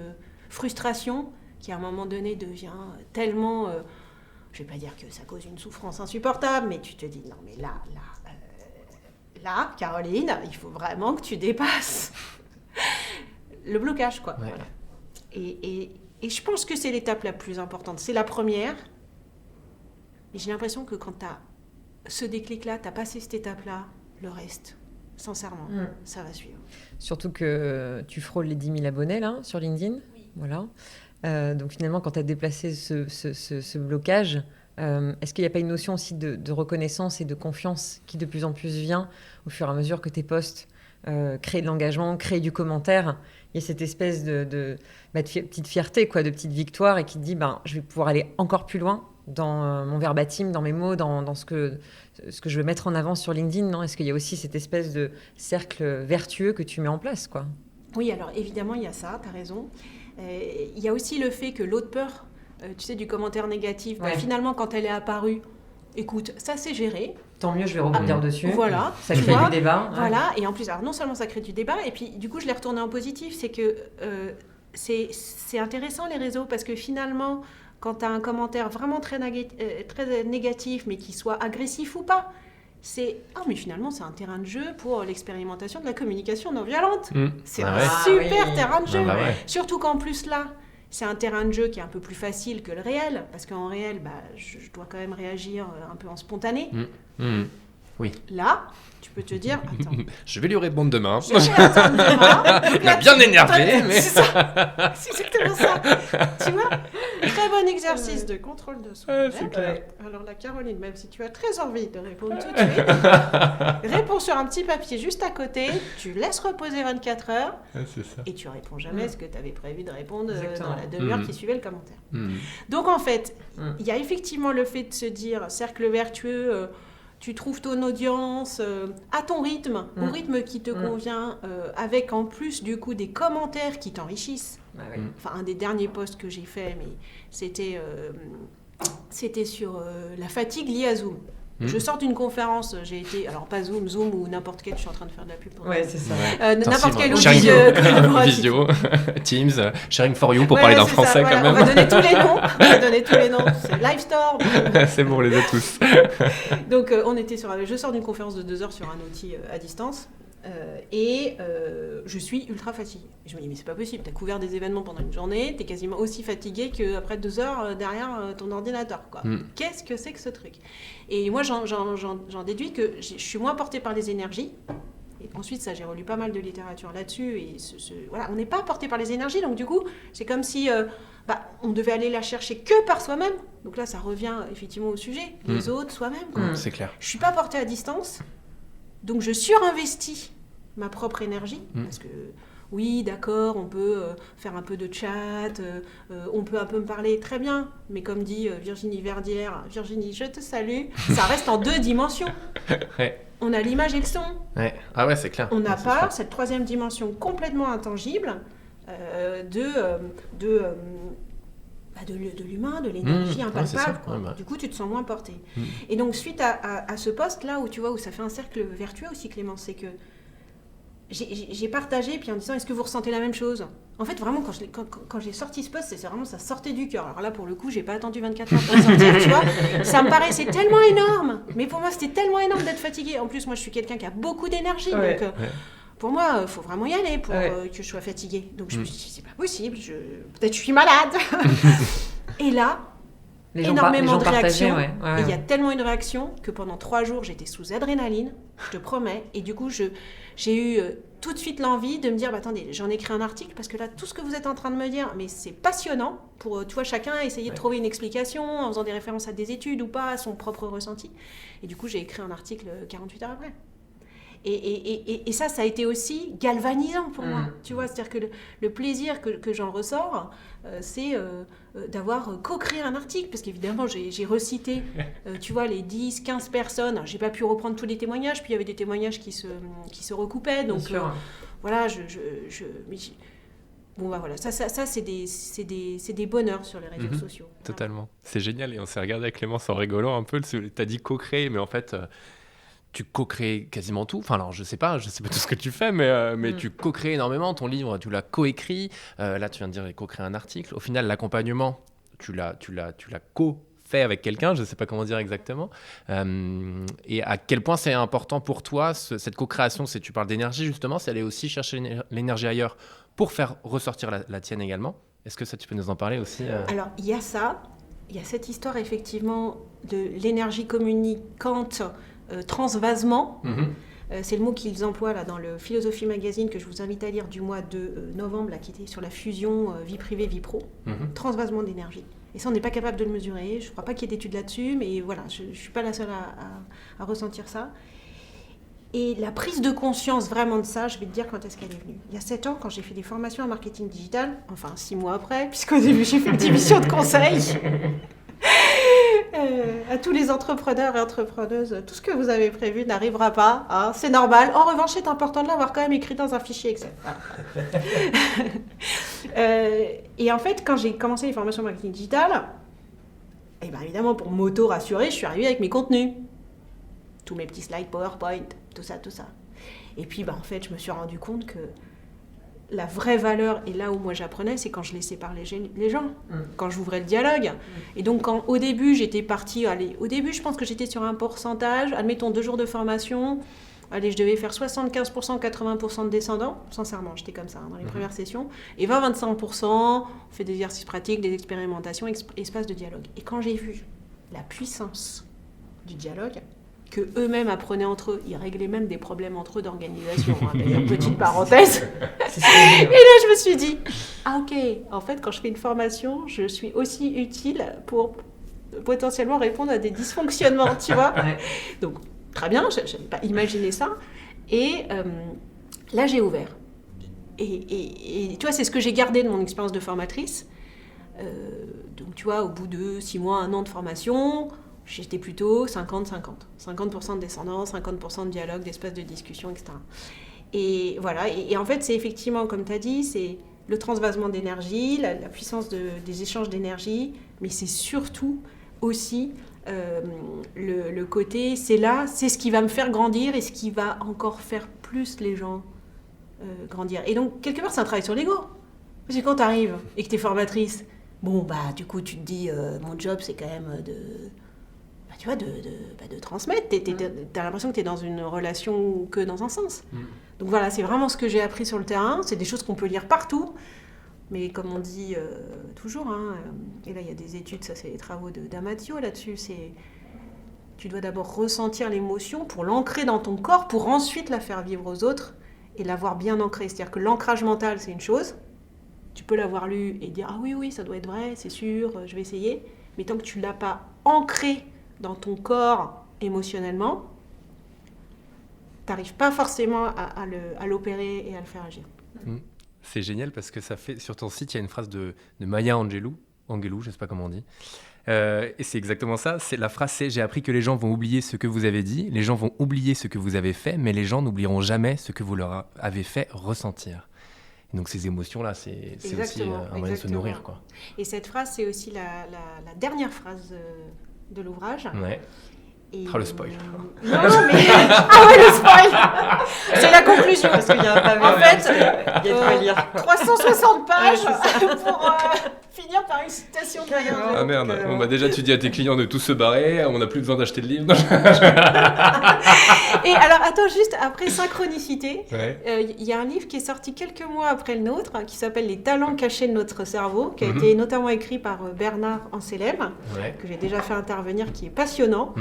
frustration qui, à un moment donné, devient tellement... je ne vais pas dire que ça cause une souffrance insupportable, mais tu te dis, non, mais là, Caroline, il faut vraiment que tu dépasses le blocage, quoi. Ouais. Voilà. Et je pense que c'est l'étape la plus importante. C'est la première. Et j'ai l'impression que quand tu as ce déclic-là, tu as passé cette étape-là, le reste, sincèrement, ça va suivre. Surtout que tu frôles les 10 000 abonnés, là, sur LinkedIn. Oui. Voilà. Donc finalement, quand tu as déplacé ce blocage, est-ce qu'il n'y a pas une notion aussi de reconnaissance et de confiance qui de plus en plus vient au fur et à mesure que tes posts créent de l'engagement, créent du commentaire ? Il y a cette espèce de petite fierté, quoi, de petite victoire, et qui te dit je vais pouvoir aller encore plus loin dans mon verbatim, dans mes mots, dans ce que je veux mettre en avant sur LinkedIn, non ? Est-ce qu'il y a aussi cette espèce de cercle vertueux que tu mets en place, quoi ? Oui, alors évidemment, il y a ça, tu as raison. Il y a aussi le fait que l'autre peur, tu sais, du commentaire négatif, finalement, quand elle est apparue, écoute, ça c'est géré. Tant mieux, je vais rebondir dessus. Voilà. Ça crée du débat. Voilà, et en plus, alors non seulement ça crée du débat, et puis du coup, je l'ai retourné en positif, c'est que c'est intéressant les réseaux, parce que finalement, quand tu as un commentaire vraiment très négatif, mais qui soit agressif ou pas, mais finalement, c'est un terrain de jeu pour l'expérimentation de la communication non violente. C'est un super terrain de jeu. Surtout qu'en plus, là, c'est un terrain de jeu qui est un peu plus facile que le réel, parce qu'en réel, je dois quand même réagir un peu en spontané. Oui. Là, tu peux te dire, attends. Je vais lui répondre demain. Je vais attendre demain. Il m'a bien énervé. Mais... C'est ça. C'est exactement ça. Tu vois ? Très bon exercice de contrôle de soi. Alors la Caroline, même si tu as très envie de répondre tout de suite, réponds sur un petit papier juste à côté, tu laisses reposer 24 heures et tu réponds jamais ce que tu avais prévu de répondre dans la demi-heure qui suivait le commentaire. Donc en fait, il y a effectivement le fait de se dire cercle vertueux, tu trouves ton audience à ton rythme, au rythme qui te convient, avec en plus du coup des commentaires qui t'enrichissent. Enfin, un des derniers posts que j'ai fait, mais c'était sur la fatigue liée à Zoom. Je sors d'une conférence, j'ai été, alors pas Zoom ou n'importe quel, je suis en train de faire de la pub pour c'est ça. N'importe quel visio, Teams, Sharing for You pour parler d'un français quand même. On va donner tous les noms. C'est Livestorm. C'est bon, on les a tous. Donc je sors d'une conférence de 2 heures sur un outil à distance. Je suis ultra fatiguée. Je me dis, mais c'est pas possible, t'as couvert des événements pendant une journée, t'es quasiment aussi fatiguée qu'après 2 heures derrière ton ordinateur, quoi. Qu'est-ce que c'est que ce truc ? Et moi, j'en déduis que je suis moins portée par les énergies. Et ensuite, ça, j'ai relu pas mal de littérature là-dessus. Et voilà, on n'est pas porté par les énergies, donc du coup, c'est comme si on devait aller la chercher que par soi-même. Donc là, ça revient effectivement au sujet, les autres, soi-même, quoi. C'est clair. Je suis pas portée à distance. Donc, je surinvestis ma propre énergie, parce que, oui, d'accord, on peut faire un peu de chat, on peut un peu me parler, très bien, mais comme dit Virginie Verdière, Virginie, je te salue, ça reste en 2 dimensions. On a l'image et le son. Ah ouais, c'est clair. On n'a pas cette 3e dimension complètement intangible de l'humain, de l'énergie impalpable. Ouais, bah. Du coup, tu te sens moins porté. Et donc, suite à ce poste-là, où tu vois, où ça fait un cercle vertueux aussi, Clémence, c'est que j'ai partagé, puis en disant, est-ce que vous ressentez la même chose ? En fait, vraiment, quand j'ai sorti ce post, c'est vraiment, ça sortait du cœur. Alors là, pour le coup, j'ai pas attendu 24 heures pour le sortir, tu vois. Ça me paraissait tellement énorme. Mais pour moi, c'était tellement énorme d'être fatiguée. En plus, moi, je suis quelqu'un qui a beaucoup d'énergie. Ouais. Donc, pour moi, il faut vraiment y aller pour que je sois fatiguée. Donc, je me suis dit, c'est pas possible. Peut-être je suis malade. Et là, énormément de réactions. Et il y a tellement une réaction que pendant 3 jours, j'étais sous adrénaline, je te promets. Et du coup, j'ai eu tout de suite l'envie de me dire, attendez, j'en ai écrit un article parce que là, tout ce que vous êtes en train de me dire, mais c'est passionnant pour, tu vois, chacun essayer de trouver une explication en faisant des références à des études ou pas, à son propre ressenti. Et du coup, j'ai écrit un article 48 heures après. Et ça a été aussi galvanisant pour moi, tu vois, c'est-à-dire que le plaisir que j'en ressors, c'est d'avoir co-créé un article, parce qu'évidemment, j'ai recité, tu vois, les 10, 15 personnes, alors, j'ai pas pu reprendre tous les témoignages, puis il y avait des témoignages qui se recoupaient, donc voilà, bon, bah voilà, ça c'est des bonheurs sur les réseaux sociaux. Totalement, c'est génial, et on s'est regardé avec Clémence en rigolant un peu, t'as dit co-créer, mais en fait... tu co-crées quasiment tout. Enfin, alors, je sais pas tout ce que tu fais, mais tu co-crées énormément. Ton livre, tu l'as co-écrit. Là, tu viens de dire co-créer un article. Au final, l'accompagnement, tu l'as co-fait avec quelqu'un. Je sais pas comment dire exactement. Et à quel point c'est important pour toi, cette co-création, tu parles d'énergie, justement, c'est aller aussi chercher l'énergie ailleurs pour faire ressortir la tienne également. Est-ce que ça, tu peux nous en parler aussi Alors, il y a ça. Il y a cette histoire, effectivement, de l'énergie communicante, transvasement, c'est le mot qu'ils emploient là, dans le Philosophie Magazine que je vous invite à lire du mois de novembre, là, qui était sur la fusion vie privée, vie pro, transvasement d'énergie. Et ça, on n'est pas capable de le mesurer, je ne crois pas qu'il y ait d'études là-dessus, mais voilà, je ne suis pas la seule à ressentir ça. Et la prise de conscience vraiment de ça, je vais te dire quand est-ce qu'elle est venue. Il y a 7 ans, quand j'ai fait des formations en marketing digital, enfin 6 mois après, puisqu'au début j'ai fait une petite mission de conseil, à tous les entrepreneurs et entrepreneuses, tout ce que vous avez prévu n'arrivera pas, hein, c'est normal. En revanche, c'est important de l'avoir quand même écrit dans un fichier Excel. Et en fait, quand j'ai commencé les formations marketing digital, et bien évidemment, pour m'auto-rassurer, je suis arrivée avec mes contenus. Tous mes petits slides PowerPoint, tout ça. Et puis, en fait, je me suis rendu compte que la vraie valeur, et là où moi j'apprenais, c'est quand je laissais parler les gens, quand j'ouvrais le dialogue. Et donc, quand au début, j'étais partie, au début, je pense que j'étais sur un pourcentage, admettons 2 jours de formation, je devais faire 75%, 80% de descendants, sincèrement, j'étais comme ça dans les premières sessions, et 20-25%, on fait des exercices pratiques, des expérimentations, espace de dialogue. Et quand j'ai vu la puissance du dialogue, que eux-mêmes apprenaient entre eux, ils réglaient même des problèmes entre eux d'organisation, d'ailleurs, petite parenthèse. Et là, je me suis dit, ok, en fait, quand je fais une formation, je suis aussi utile pour potentiellement répondre à des dysfonctionnements, tu vois. Donc, très bien, je n'avais pas imaginé ça. Et là, j'ai ouvert. Et tu vois, c'est ce que j'ai gardé de mon expérience de formatrice. Donc, tu vois, au bout de 6 mois, 1 an de formation, j'étais plutôt 50-50. 50% de descendants, 50% de dialogue, d'espace de discussion, etc. Et voilà, et en fait, c'est effectivement, comme tu as dit, c'est le transvasement d'énergie, la puissance des échanges d'énergie, mais c'est surtout aussi le côté, c'est ce qui va me faire grandir et ce qui va encore faire plus les gens grandir. Et donc, quelque part, c'est un travail sur l'ego. Parce que quand tu arrives et que tu es formatrice, bon, du coup, tu te dis, mon job, c'est quand même de transmettre. T'as l'impression que tu es dans une relation que dans un sens. Donc voilà, c'est vraiment ce que j'ai appris sur le terrain. C'est des choses qu'on peut lire partout. Mais comme on dit toujours, et là il y a des études, ça c'est les travaux d'Amatio là-dessus, tu dois d'abord ressentir l'émotion pour l'ancrer dans ton corps, pour ensuite la faire vivre aux autres et l'avoir bien ancrée. C'est-à-dire que l'ancrage mental, c'est une chose. Tu peux l'avoir lu et dire « Ah oui, ça doit être vrai, c'est sûr, je vais essayer ». Mais tant que tu ne l'as pas ancré dans ton corps émotionnellement, tu n'arrives pas forcément à l'opérer et à le faire agir. C'est génial parce que ça fait, sur ton site, il y a une phrase de Maya Angelou, je ne sais pas comment on dit, et c'est exactement ça, la phrase c'est « J'ai appris que les gens vont oublier ce que vous avez dit, les gens vont oublier ce que vous avez fait, mais les gens n'oublieront jamais ce que vous leur avez fait ressentir ». Donc ces émotions-là, c'est aussi un moyen de se nourrir, quoi. Et cette phrase, c'est aussi la dernière phrase de l'ouvrage. Ouais. Et... le spoil. Non, mais... Ah ouais, le spoil. C'est la conclusion. Parce qu'il y a un pavé. En fait, il y a de quoi lire. 360 pages pour finir par une citation de Ryan. Ah merde, bon, bah déjà tu dis à tes clients de tous se barrer, on n'a plus besoin d'acheter le livre. Et alors, attends, juste après synchronicité, Ouais. y a un livre qui est sorti quelques mois après le nôtre, qui s'appelle Les talents cachés de notre cerveau, qui a été notamment écrit par Bernard Anselem, que j'ai déjà fait intervenir, qui est passionnant.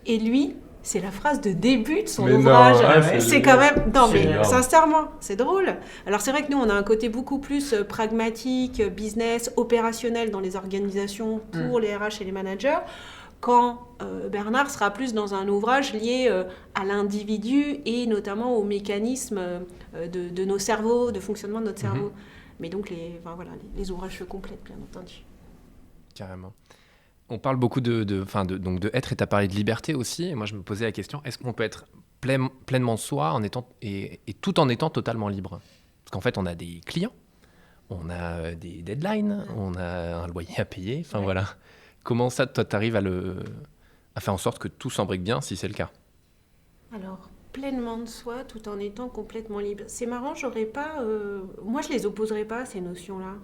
Et lui, c'est la phrase de début de son ouvrage. C'est quand même... Non, mais énorme. Sincèrement, c'est drôle. Alors, c'est vrai que nous, on a un côté beaucoup plus pragmatique, business, opérationnel dans les organisations pour les RH et les managers, quand Bernard sera plus dans un ouvrage lié à l'individu et notamment au mécanisme de nos cerveaux, de fonctionnement de notre cerveau. Mais donc, les ouvrages se complètent, bien entendu. Carrément. On parle beaucoup donc de être, et tu as parlé de liberté aussi. Et moi, je me posais la question, est-ce qu'on peut être pleinement soi et tout en étant totalement libre ? Parce qu'en fait, on a des clients, on a des deadlines, on a un loyer à payer. Enfin, voilà. Comment ça, toi, tu arrives à faire en sorte que tout s'embrique bien, si c'est le cas ? Alors, pleinement de soi, tout en étant complètement libre. C'est marrant, j'aurais pas... Moi, je les opposerais pas, ces notions-là.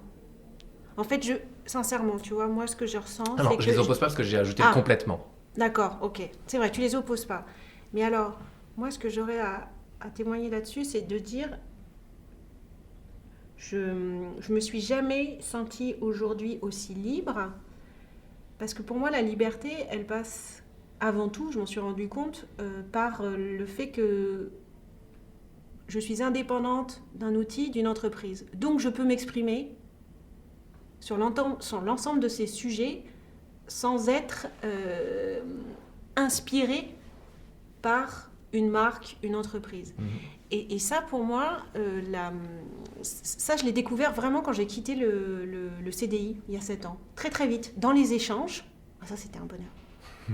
En fait, sincèrement, tu vois, moi, ce que je ressens, Alors, c'est que... je les oppose pas parce que j'ai ajouté complètement. D'accord, ok. C'est vrai, tu les opposes pas. Mais alors, moi, ce que j'aurais à témoigner là-dessus, c'est de dire... Je me suis jamais sentie aujourd'hui aussi libre, parce que pour moi, la liberté, elle passe avant tout, je m'en suis rendu compte, par le fait que je suis indépendante d'un outil, d'une entreprise. Donc, je peux m'exprimer sur l'ensemble de ces sujets sans être inspirée par une marque, une entreprise. Et ça, pour moi, ça, je l'ai découvert vraiment quand j'ai quitté le CDI, il y a 7 ans. Très, très vite, dans les échanges. Ça, c'était un bonheur.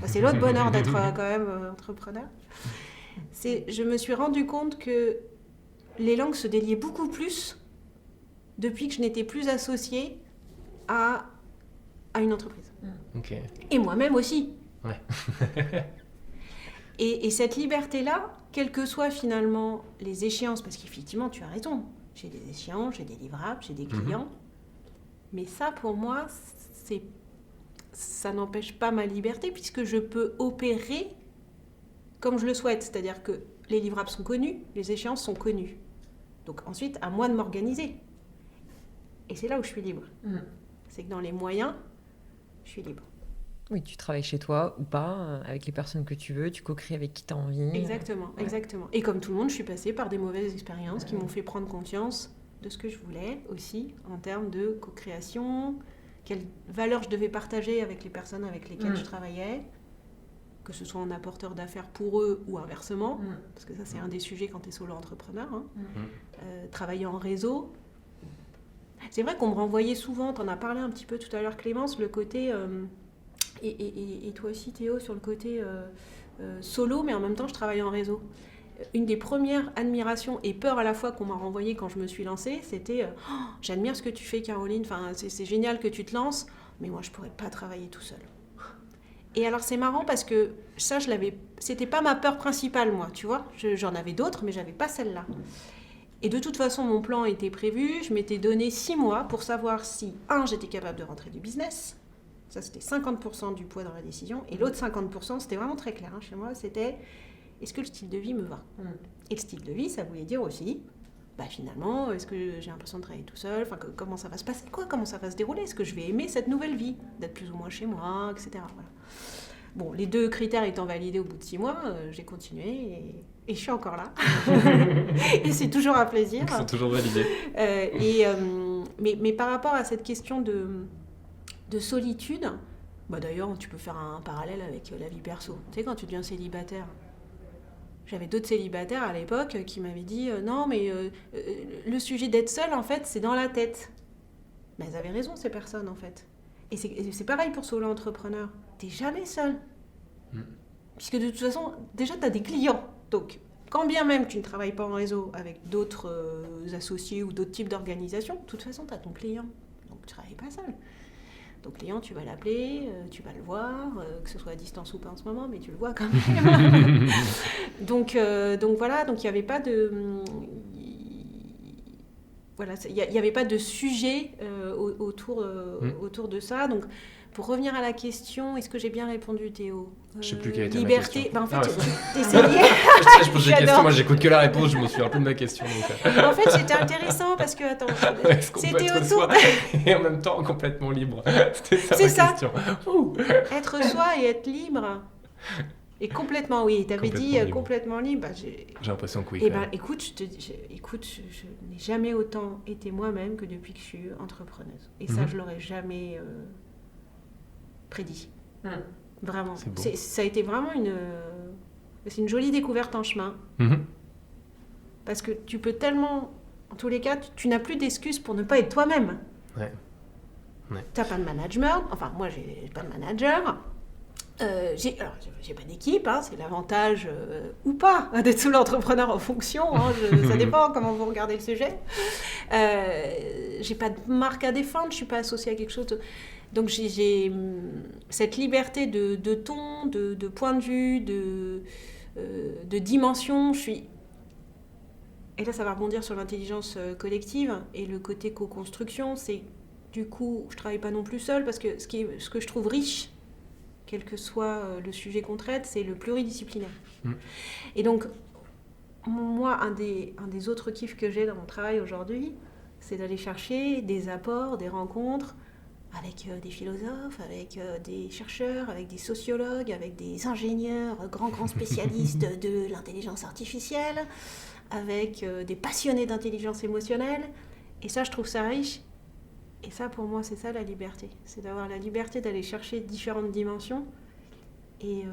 C'est l'autre bonheur d'être quand même entrepreneur. Je me suis rendu compte que les langues se déliaient beaucoup plus depuis que je n'étais plus associée à une entreprise. Okay. Et moi-même aussi. Ouais. Et cette liberté-là, quelles que soient finalement les échéances, parce qu'effectivement, tu as raison, j'ai des échéances, j'ai des livrables, j'ai des clients, mais ça, pour moi, ça n'empêche pas ma liberté, puisque je peux opérer comme je le souhaite, c'est-à-dire que les livrables sont connus, les échéances sont connues. Donc ensuite, à moi de m'organiser. Et c'est là où je suis libre. C'est que dans les moyens, je suis libre. Oui, tu travailles chez toi ou pas, avec les personnes que tu veux, tu co-crées avec qui tu as envie. Exactement, exactement. Et comme tout le monde, je suis passée par des mauvaises expériences qui m'ont fait prendre conscience de ce que je voulais aussi, en termes de co-création, quelles valeurs je devais partager avec les personnes avec lesquelles je travaillais, que ce soit en apporteur d'affaires pour eux ou inversement, parce que ça, c'est un des sujets quand tu es solo-entrepreneur. Travailler en réseau. C'est vrai qu'on me renvoyait souvent, tu en as parlé un petit peu tout à l'heure, Clémence, le côté... Et toi aussi, Théo, sur le côté solo, mais en même temps, je travaille en réseau. Une des premières admirations et peurs à la fois qu'on m'a renvoyées quand je me suis lancée, c'était j'admire ce que tu fais, Caroline, enfin, c'est génial que tu te lances, mais moi, je ne pourrais pas travailler tout seul. Et alors, c'est marrant parce que ça, c'était pas ma peur principale, moi, tu vois. J'en avais d'autres, mais je n'avais pas celle-là. Et de toute façon, mon plan était prévu. Je m'étais donné 6 mois pour savoir si, j'étais capable de rentrer du business. Ça, c'était 50% du poids dans la décision. Et l'autre 50%, c'était vraiment très clair chez moi, c'était est-ce que le style de vie me va ? Et le style de vie, ça voulait dire aussi, finalement, est-ce que j'ai l'impression de travailler tout seul ? Comment ça va se passer ? Comment ça va se dérouler ? Est-ce que je vais aimer cette nouvelle vie ? D'être plus ou moins chez moi, etc. Voilà. Bon, les 2 critères étant validés au bout de 6 mois, j'ai continué et je suis encore là. Et c'est toujours un plaisir. Ils sont toujours validés. Mais par rapport à cette question de solitude, d'ailleurs, tu peux faire un parallèle avec la vie perso. Tu sais, quand tu deviens célibataire, j'avais d'autres célibataires à l'époque qui m'avaient dit non, mais le sujet d'être seul, en fait, c'est dans la tête. Mais elles avaient raison, ces personnes, en fait. Et c'est pareil pour solo-entrepreneur. T'es jamais seul. Puisque de toute façon, déjà, t'as des clients. Donc, quand bien même tu ne travailles pas en réseau avec d'autres associés ou d'autres types d'organisations, de toute façon, tu as ton client. Donc, tu ne travailles pas seul. Ton client, tu vas l'appeler, tu vas le voir, que ce soit à distance ou pas en ce moment, mais tu le vois quand même. donc voilà, donc il n'y avait pas de... Voilà, il n'y avait pas de sujet autour de ça. Donc, pour revenir à la question, est-ce que j'ai bien répondu, Théo ? Je sais plus quelle était liberté. ma question. En fait, tu essayais. Je pose des questions, moi j'écoute que la réponse, je me souviens un peu de ma question. Donc, En fait, c'était intéressant parce que, attends, est-ce qu'on peut c'était être autour... soi et en même temps complètement libre? C'était ça C'est ma ça. question. Ouh. Être soi et être libre. Et complètement, oui, tu avais dit libre. complètement libre. Bah, J'ai l'impression que oui. Eh ben, écoute, je n'ai jamais autant été moi-même que depuis que je suis entrepreneuse. Et ça, je l'aurais jamais prédit. Vraiment. Ça a été vraiment c'est une jolie découverte en chemin. Parce que tu peux tellement... En tous les cas, tu n'as plus d'excuses pour ne pas être toi-même. Ouais. Tu n'as pas de management. Enfin, moi, j'ai pas de manager. J'ai pas d'équipe, hein, c'est l'avantage ou pas d'être sous l'entrepreneur en fonction, hein, ça dépend comment vous regardez le sujet. J'ai pas de marque à défendre, je suis pas associée à quelque chose. Donc j'ai cette liberté de ton, de point de vue, de dimension. Et là, ça va rebondir sur l'intelligence collective et le côté co-construction. C'est du coup, je travaille pas non plus seule parce que ce que je trouve riche, quel que soit le sujet qu'on traite, c'est le pluridisciplinaire. Et donc, moi, un des autres kiffs que j'ai dans mon travail aujourd'hui, c'est d'aller chercher des apports, des rencontres avec des philosophes, avec des chercheurs, avec des sociologues, avec des ingénieurs, grands spécialistes de l'intelligence artificielle, avec des passionnés d'intelligence émotionnelle. Et ça, je trouve ça riche. Et ça, pour moi, c'est ça la liberté. C'est d'avoir la liberté d'aller chercher différentes dimensions et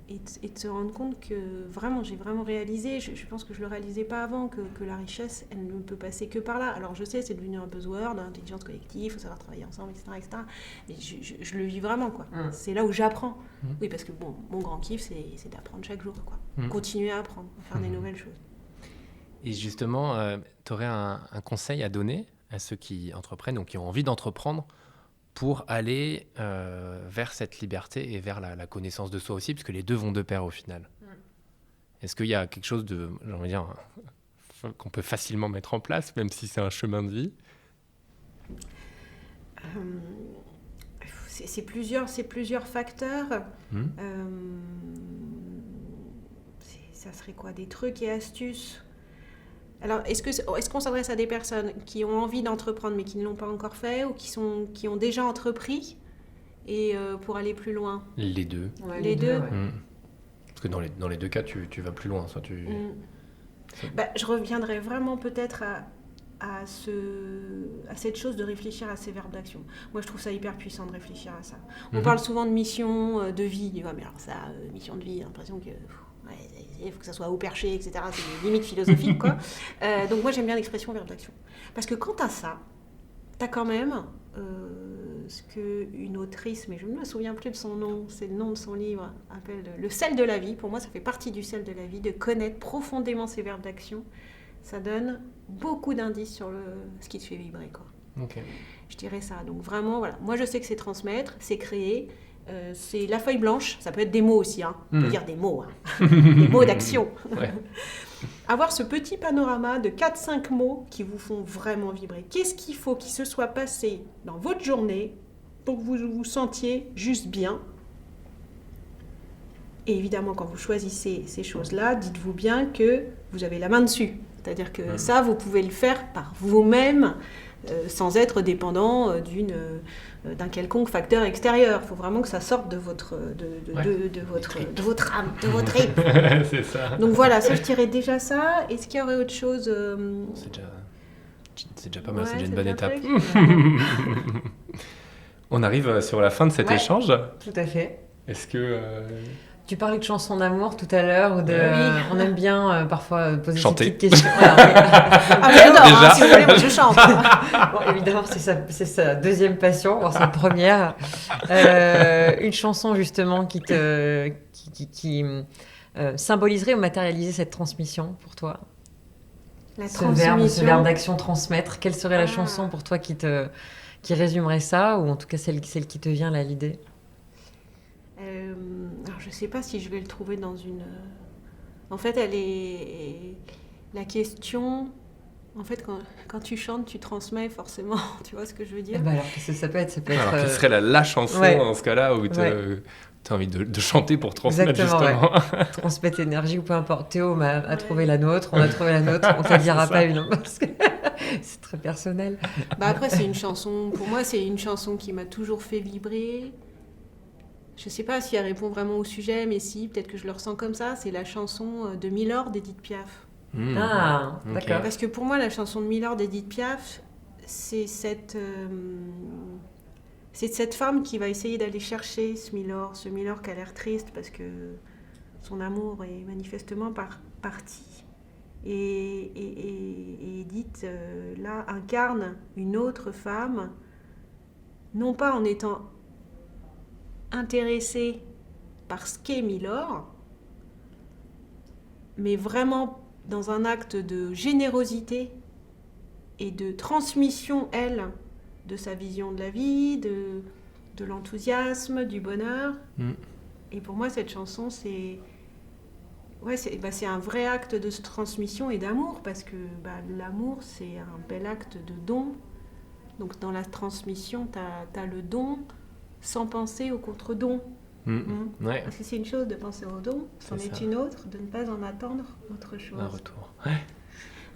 de se rendre compte que vraiment, j'ai vraiment réalisé, je pense que je ne le réalisais pas avant, que la richesse, elle ne peut passer que par là. Alors je sais, c'est devenu un buzzword, l'intelligence collective, il faut savoir travailler ensemble, etc. Mais je le vis vraiment, quoi. C'est là où j'apprends. Oui, parce que bon, mon grand kiff, c'est d'apprendre chaque jour, quoi. Continuer à apprendre, à faire des nouvelles choses. Et justement, tu aurais un conseil à donner à ceux qui entreprennent ou qui ont envie d'entreprendre pour aller vers cette liberté et vers la connaissance de soi aussi, parce que les deux vont de pair au final. Est-ce qu'il y a quelque chose de, j'ai envie de dire, qu'on peut facilement mettre en place, même si c'est un chemin de vie? C'est plusieurs facteurs. Ça serait quoi? Des trucs et astuces? Alors, est-ce qu'on s'adresse à des personnes qui ont envie d'entreprendre mais qui ne l'ont pas encore fait ou qui ont déjà entrepris et pour aller plus loin? Les deux. Ouais, les deux. Ouais. Parce que dans les deux cas, tu vas plus loin. Soit je reviendrai vraiment peut-être à cette chose de réfléchir à ces verbes d'action. Moi, je trouve ça hyper puissant de réfléchir à ça. On parle souvent de mission de vie. Ouais, mais alors ça, mission de vie, j'ai l'impression que... il faut que ça soit haut perché, etc. C'est des limites philosophiques, quoi. Donc moi, j'aime bien l'expression verbe d'action. Parce que quand t'as ça, t'as quand même ce qu'une autrice, mais je ne me souviens plus de son nom, c'est le nom de son livre, appelle le sel de la vie. Pour moi, ça fait partie du sel de la vie, de connaître profondément ces verbes d'action. Ça donne beaucoup d'indices sur ce qui te fait vibrer, quoi. Okay. Je dirais ça. Donc vraiment, voilà. Moi, je sais que c'est transmettre, c'est créer. C'est la feuille blanche, ça peut être des mots aussi, hein. On peut dire des mots, hein. Des mots d'action. Ouais. Avoir ce petit panorama de 4-5 mots qui vous font vraiment vibrer. Qu'est-ce qu'il faut qu'il se soit passé dans votre journée pour que vous vous sentiez juste bien? Et évidemment, quand vous choisissez ces choses-là, dites-vous bien que vous avez la main dessus. C'est-à-dire que ça, vous pouvez le faire par vous-même, sans être dépendant d'un quelconque facteur extérieur. Il faut vraiment que ça sorte de votre âme, de votre rythme. C'est ça. Donc voilà, ça je dirais déjà ça. Est-ce qu'il y aurait autre chose C'est déjà pas mal, c'est déjà une bonne étape. On arrive sur la fin de cet échange. Tout à fait. Est-ce que... Tu parlais de chansons d'amour tout à l'heure, on aime bien parfois poser chanter. Ces petites questions. Alors, j'adore, déjà. Si vous voulez, moi je chante. Bon, évidemment, c'est sa deuxième passion, voire sa première. Une chanson justement qui symboliserait ou matérialiser cette transmission pour toi? La ce verbe d'action transmettre, quelle serait la chanson pour toi qui résumerait ça, ou en tout cas celle qui te vient là, l'idée? Alors je sais pas si je vais le trouver dans une... En fait, elle est... La question... En fait, quand tu chantes, tu transmets forcément, tu vois ce que je veux dire? Alors, ça peut être... Alors, quelle serait la chanson dans ce cas-là où tu as envie de chanter pour transmettre? Exactement, justement. Transmettre l'énergie ou peu importe. Théo a trouvé la nôtre, on a trouvé la nôtre, on ne te dira pas une, parce que c'est très personnel. Après, c'est une chanson, pour moi, c'est une chanson qui m'a toujours fait vibrer. Je ne sais pas si elle répond vraiment au sujet, mais si, peut-être que je le ressens comme ça. C'est la chanson de Milord d'Edith Piaf. D'accord. Parce que pour moi, la chanson de Milord d'Edith Piaf, c'est cette femme qui va essayer d'aller chercher ce Milord qui a l'air triste parce que son amour est manifestement parti. Et Edith, là, incarne une autre femme, non pas en étant intéressée par ce qu'est Milord, mais vraiment dans un acte de générosité et de transmission, elle, de sa vision de la vie, de l'enthousiasme, du bonheur. Et pour moi, cette chanson, c'est un vrai acte de transmission et d'amour, parce que l'amour, c'est un bel acte de don. Donc dans la transmission, t'as le don sans penser au contre-don. Ouais. Parce que c'est une chose de penser au don, c'en est une autre de ne pas en attendre autre chose. Un retour. Ouais.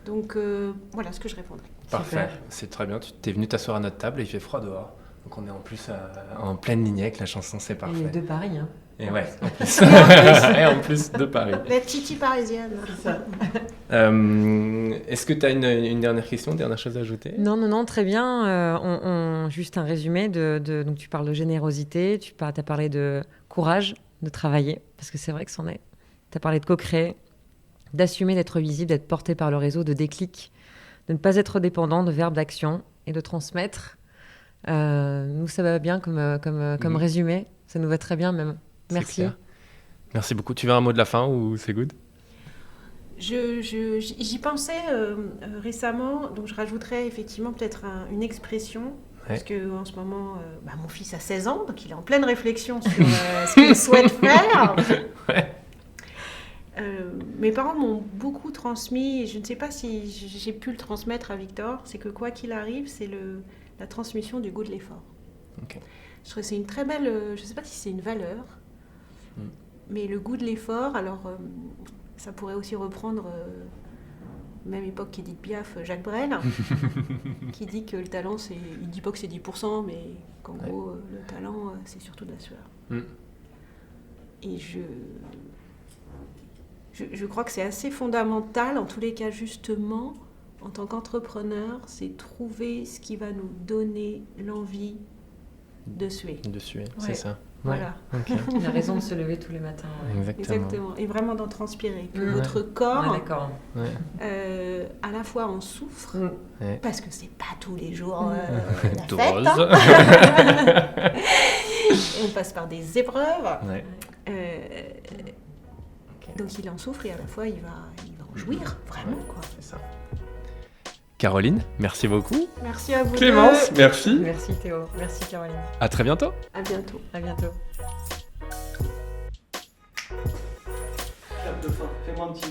Donc voilà ce que je répondrai. Parfait, Super. C'est très bien. Tu t'es venu t'asseoir à notre table et il fait froid dehors. Donc on est en plus en pleine ligne avec la chanson, c'est parfait. Et de Paris, hein. Et ouais, en plus. Et en plus de Paris. La Titi parisienne. C'est ça. Est-ce que tu as une dernière question, une dernière chose à ajouter? Non, très bien. Juste un résumé. Donc tu parles de générosité, tu as parlé de courage de travailler, parce que c'est vrai que c'en est. Tu as parlé de co-créer, d'assumer, d'être visible, d'être porté par le réseau, de déclic, de ne pas être dépendant, de verbe d'action et de transmettre. Nous, ça va bien comme résumé. Ça nous va très bien même. Merci. Merci beaucoup. Tu veux un mot de la fin ou c'est good? J'y pensais récemment, donc je rajouterais effectivement peut-être une expression, parce qu'en ce moment, mon fils a 16 ans, donc il est en pleine réflexion sur ce qu'il souhaite faire. Mes parents m'ont beaucoup transmis, et je ne sais pas si j'ai pu le transmettre à Victor, c'est que quoi qu'il arrive, c'est la transmission du goût de l'effort. Okay. Je trouve que c'est une très belle, je ne sais pas si c'est une valeur, mais le goût de l'effort, alors ça pourrait aussi reprendre, même époque qu'Edith Piaf, Jacques Brel, qui dit que le talent, il ne dit pas que c'est 10%, mais qu'en gros, le talent, c'est surtout de la sueur. Et je crois que c'est assez fondamental, en tous les cas justement, en tant qu'entrepreneur, c'est trouver ce qui va nous donner l'envie de suer. De suer, c'est ça. Voilà. Okay. Il a raison de se lever tous les matins. Ouais. Exactement. Et vraiment d'en transpirer. Que votre corps, à la fois en souffre, parce que c'est pas tous les jours la fête. Hein. On passe par des épreuves. Donc il en souffre et à la fois il va en jouir, vraiment. Quoi. C'est ça. Caroline, merci beaucoup. Merci à vous. Clémence, merci. Merci Théo, merci Caroline. À très bientôt. À bientôt. À bientôt. Clap de fin, fais-moi un petit.